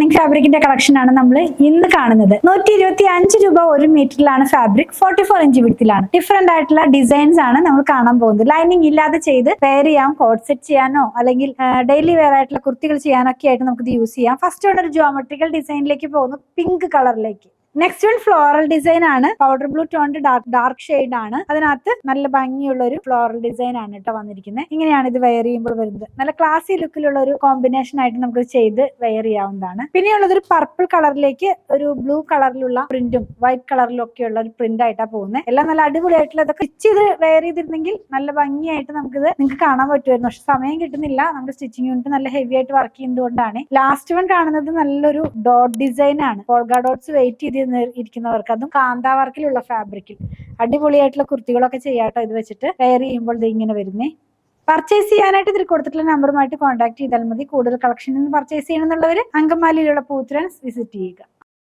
Running ഫാബ്രിക്കിന്റെ collection ആണ് നമ്മൾ ഇന്ന് കാണുന്നത്. 125 രൂപ ഒരു മീറ്ററിലാണ് ഫാബ്രിക്. 44 ഇഞ്ച് വിഡ്ത്തിലാണ്. ഡിഫറെന്റ് ആയിട്ടുള്ള ഡിസൈൻസ് ആണ് നമ്മൾ കാണാൻ പോകുന്നത്. ലൈനിങ് ഇല്ലാതെ ചെയ്ത് വെയർ ചെയ്യാം, കോട്ട് സെറ്റ് ചെയ്യാനോ അല്ലെങ്കിൽ ഡെയിലി വെയർ ആയിട്ടുള്ള കുർത്തികൾ ചെയ്യാനൊക്കെ ആയിട്ട് നമുക്ക് ഇത് യൂസ് ചെയ്യാം. ഫസ്റ്റ് ഒരു ജോമെട്രിക്കൽ ഡിസൈനിലേക്ക് പോകുന്നു, പിങ്ക് കളറിലേക്ക്. നെക്സ്റ്റ് വൺ ഫ്ലോറൽ ഡിസൈൻ ആണ്. പൗഡർ ബ്ലൂ ടോണിന്റെ ഡാർക്ക് ഷെയ്ഡ് ആണ്. അതിനകത്ത് നല്ല ഭംഗിയുള്ള ഒരു ഫ്ലോറൽ ഡിസൈൻ ആണ് കേട്ടോ വന്നിരിക്കുന്നത്. ഇങ്ങനെയാണ് ഇത് വെയർ ചെയ്യുമ്പോൾ വരുന്നത്. നല്ല ക്ലാസി ലുക്കിലുള്ള ഒരു കോമ്പിനേഷൻ ആയിട്ട് നമുക്ക് ചെയ്ത് വെയർ ചെയ്യാവുന്നതാണ്. പിന്നെയുള്ളത് ഒരു പർപ്പിൾ കളറിലേക്ക് ഒരു ബ്ലൂ കളറിലുള്ള പ്രിന്റും വൈറ്റ് കളറിലും ഒക്കെ ഉള്ള ഒരു പ്രിന്റ് ആയിട്ടാണ് പോകുന്നത്. എല്ലാം നല്ല അടിപൊളിയായിട്ടുള്ള ഇതൊക്കെ സ്റ്റിച്ച് ചെയ്ത് വെയർ ചെയ്തിരുന്നെങ്കിൽ നല്ല ഭംഗിയായിട്ട് നമുക്കിത് നിങ്ങൾക്ക് കാണാൻ പറ്റുമായിരുന്നു. പക്ഷെ സമയം കിട്ടുന്നില്ല. നമ്മുടെ സ്റ്റിച്ചിങ് യൂണിറ്റ് നല്ല ഹെവി ആയിട്ട് വർക്ക് ചെയ്യുന്നതുകൊണ്ടാണ്. ലാസ്റ്റ് വൺ കാണുന്നത് നല്ലൊരു ഡോട്ട് ഡിസൈൻ ആണ്. പോൾഗ ഡോട്ട്സ് വെയിറ്റ് ചെയ്ത് ഇരിക്കുന്നവർക്ക്, അതും കാന്താ വർക്കിലുള്ള ഫാബ്രിക്കിൽ അടിപൊളിയായിട്ടുള്ള കുർത്തികളൊക്കെ ചെയ്യാട്ടോ ഇത് വെച്ചിട്ട് വെയർ ചെയ്യുമ്പോൾ ഇത് ഇങ്ങനെ വരുന്നേ. പർച്ചേസ് ചെയ്യാനായിട്ട് ഇതിൽ കൊടുത്തിട്ടുള്ള നമ്പറുമായിട്ട് കോൺടാക്ട് ചെയ്താൽ മതി. കൂടുതൽ കളക്ഷൻ പർച്ചേസ് ചെയ്യണമെന്നുള്ളവർ അങ്കമാലിയിലുള്ള പൂത്തുരാൻ വിസിറ്റ് ചെയ്യുക.